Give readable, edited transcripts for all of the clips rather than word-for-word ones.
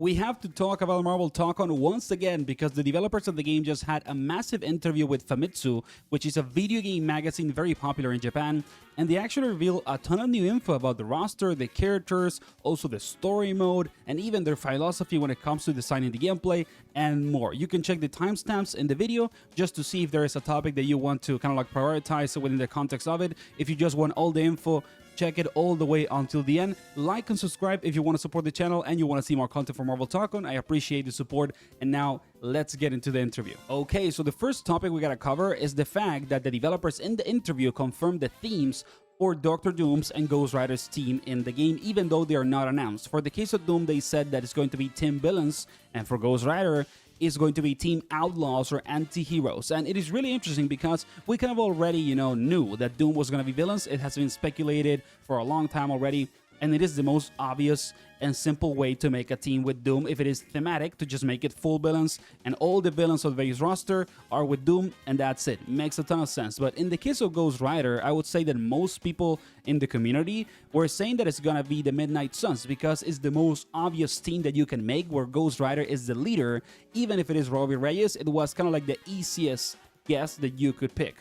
We have to talk about Marvel Tōkon once again because the developers of the game just had a massive interview with Famitsu, which is a video game magazine very popular in Japan, and they actually reveal a ton of new info about the roster, the characters, also the story mode, and even their philosophy when it comes to designing the gameplay, and more. You can check the timestamps in the video just to see if there is a topic that you want to kind of like prioritize within the context of it. If you just want all the info, check it all the way until the end. Like and subscribe if you want to support the channel and you want to see more content from Marvel Tōkon. I appreciate the support. And now let's get into the interview. Okay, so the first topic we gotta cover is the fact that the developers in the interview confirmed the themes for Dr. Doom's and Ghost Rider's team in the game, even though they are not announced. For the case of Doom, they said that it's going to be Team Villains, and for Ghost Rider, is going to be Team Outlaws or Anti-Heroes. And it is really interesting because we kind of already, knew that Doom was going to be villains. It has been speculated for a long time already, and it is the most obvious and simple way to make a team with Doom if it is thematic, to just make it full villains, and all the villains of the base roster are with Doom, and that's it. Makes a ton of sense. But in the case of Ghost Rider, I would say that most people in the community were saying that it's gonna be the Midnight Suns because it's the most obvious team that you can make, where Ghost Rider is the leader. Even if it is Robbie Reyes, it was kind of like the easiest guess that you could pick.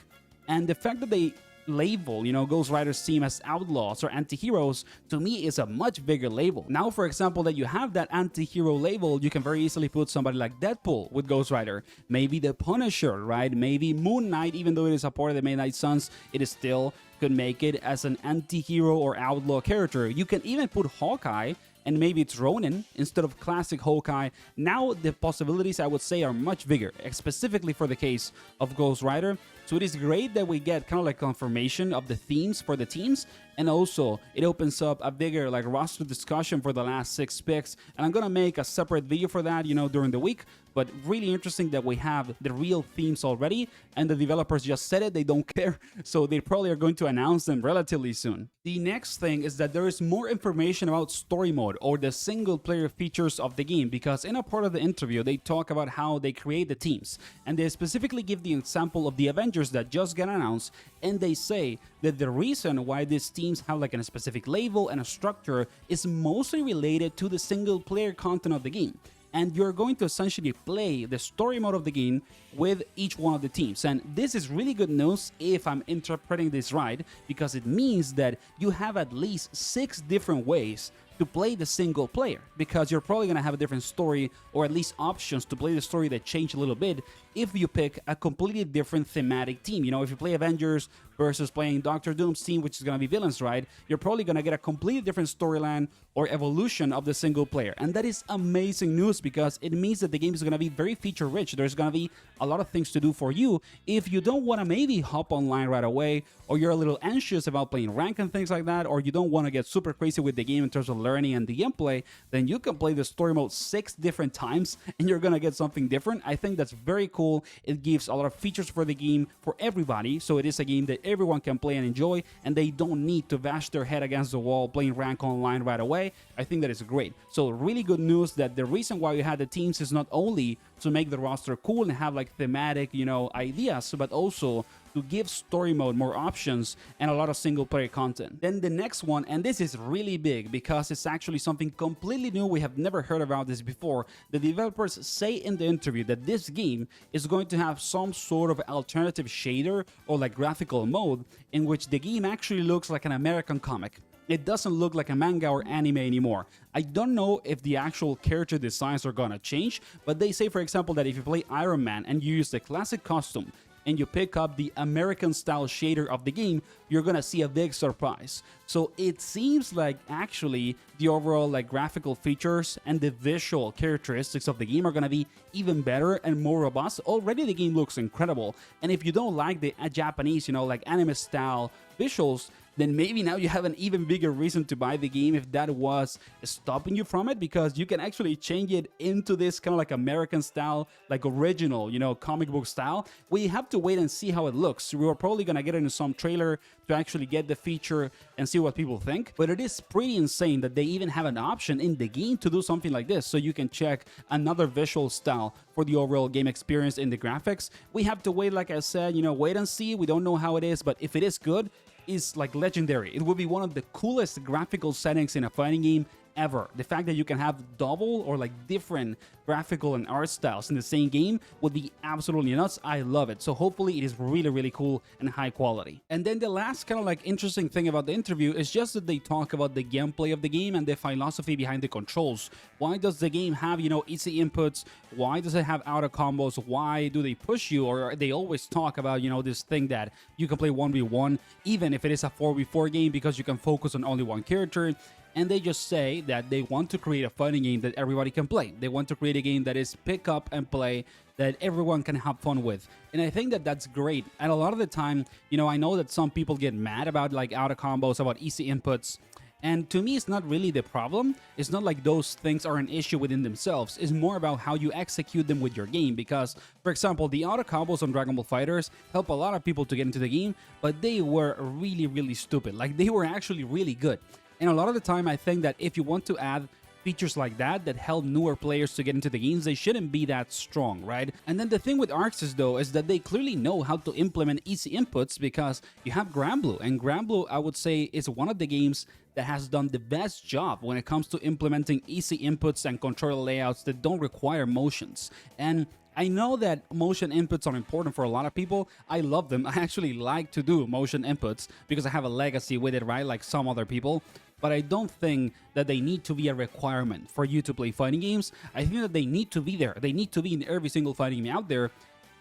And the fact that they label, Ghost Rider's team as Outlaws or Anti-Heroes, to me is a much bigger label. Now, for example, that you have that anti-hero label, you can very easily put somebody like Deadpool with Ghost Rider, maybe the Punisher, right? Maybe Moon Knight, even though it is a part of the Midnight Suns, it is still could make it as an anti-hero or outlaw character. You can even put Hawkeye, and maybe it's Ronin instead of classic Hawkeye. Now the possibilities, I would say, are much bigger, specifically for the case of Ghost Rider. So it is great that we get kind of like confirmation of the themes for the teams, and also it opens up a bigger like roster discussion for the last 6 picks. And I'm gonna make a separate video for that, during the week. But really interesting that we have the real themes already, and the developers just said it, they don't care, so they probably are going to announce them relatively soon. The next thing is that there is more information about story mode or the single player features of the game, because in a part of the interview they talk about how they create the teams, and they specifically give the example of the Avengers that just got announced, and they say that the reason why these teams have like a specific label and a structure is mostly related to the single player content of the game. And you're going to essentially play the story mode of the game with each one of the teams. And this is really good news if I'm interpreting this right, because it means that you have at least 6 different ways to play the single player, because you're probably going to have a different story, or at least options to play the story that change a little bit if you pick a completely different thematic team. If you play Avengers versus playing Dr. Doom's team, which is going to be villains, right? You're probably going to get a completely different storyline or evolution of the single player. And that is amazing news, because it means that the game is going to be very feature rich. There's going to be a lot of things to do for you if you don't want to maybe hop online right away, or you're a little anxious about playing rank and things like that, or you don't want to get super crazy with the game in terms of learning and the gameplay. Then you can play the story mode 6 different times and you're gonna get something different. I think that's very cool. It gives a lot of features for the game for everybody, so it is a game that everyone can play and enjoy, and they don't need to bash their head against the wall playing rank online right away. I think that is great. So really good news that the reason why we had the teams is not only to make the roster cool and have like thematic, ideas, but also to give story mode more options and a lot of single player content. Then the next one, and this is really big because it's actually something completely new, we have never heard about this before. The developers say in the interview that this game is going to have some sort of alternative shader or like graphical mode in which the game actually looks like an American comic. It doesn't look like a manga or anime anymore. I don't know if the actual character designs are gonna change, but they say, for example, that if you play Iron Man and you use the classic costume and you pick up the American style shader of the game, you're gonna see a big surprise. So it seems like actually the overall like graphical features and the visual characteristics of the game are gonna be even better and more robust. Already the game looks incredible, and if you don't like the Japanese, like anime style visuals, then maybe now you have an even bigger reason to buy the game if that was stopping you from it, because you can actually change it into this kind of like American style, like original, comic book style. We have to wait and see how it looks. We're probably gonna get into some trailer to actually get the feature and see what people think. But it is pretty insane that they even have an option in the game to do something like this, so you can check another visual style for the overall game experience in the graphics. We have to wait, like I said, wait and see. We don't know how it is, but if it is good, is like legendary. It will be one of the coolest graphical settings in a fighting game ever. The fact that you can have double or like different graphical and art styles in the same game would be absolutely nuts. I love it. So hopefully it is really, really cool and high quality. And then the last kind of like interesting thing about the interview is just that they talk about the gameplay of the game and the philosophy behind the controls. Why does the game have, you know, easy inputs? Why does it have auto combos? Why do they push you? Or they always talk about, you know, this thing that you can play 1v1 even if it is a 4v4 game because you can focus on only one character. And they just say that they want to create a fighting game that everybody can play. They want to create a game that is pick up and play, that everyone can have fun with. And I think that that's great. And a lot of the time, you know, I know that some people get mad about like auto combos, about easy inputs. And to me, it's not really the problem. It's not like those things are an issue within themselves. It's more about how you execute them with your game. Because, for example, the auto combos on Dragon Ball FighterZ help a lot of people to get into the game, but they were really, really stupid. Like, they were actually really good. And a lot of the time, I think that if you want to add features like that help newer players to get into the games, they shouldn't be that strong, right? And then the thing with Arxis, though, is that they clearly know how to implement easy inputs because you have Granblue. And Granblue, I would say, is one of the games that has done the best job when it comes to implementing easy inputs and controller layouts that don't require motions. And I know that motion inputs are important for a lot of people. I love them. I actually like to do motion inputs because I have a legacy with it, right? Like some other people. But I don't think that they need to be a requirement for you to play fighting games. I think that they need to be there. They need to be in every single fighting game out there,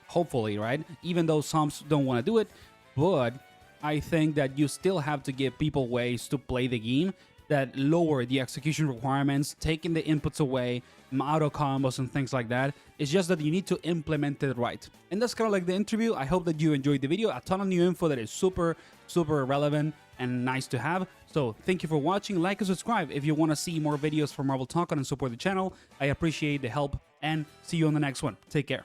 hopefully, right? Even though some don't want to do it. But I think that you still have to give people ways to play the game that lower the execution requirements, taking the inputs away, auto combos and things like that. It's just that you need to implement it right. And that's kind of like the interview. I hope that you enjoyed the video. A ton of new info that is super, super relevant and nice to have. So thank you for watching. Like and subscribe if you want to see more videos from Marvel Tōkon and support the channel. I appreciate the help and see you on the next one. Take care.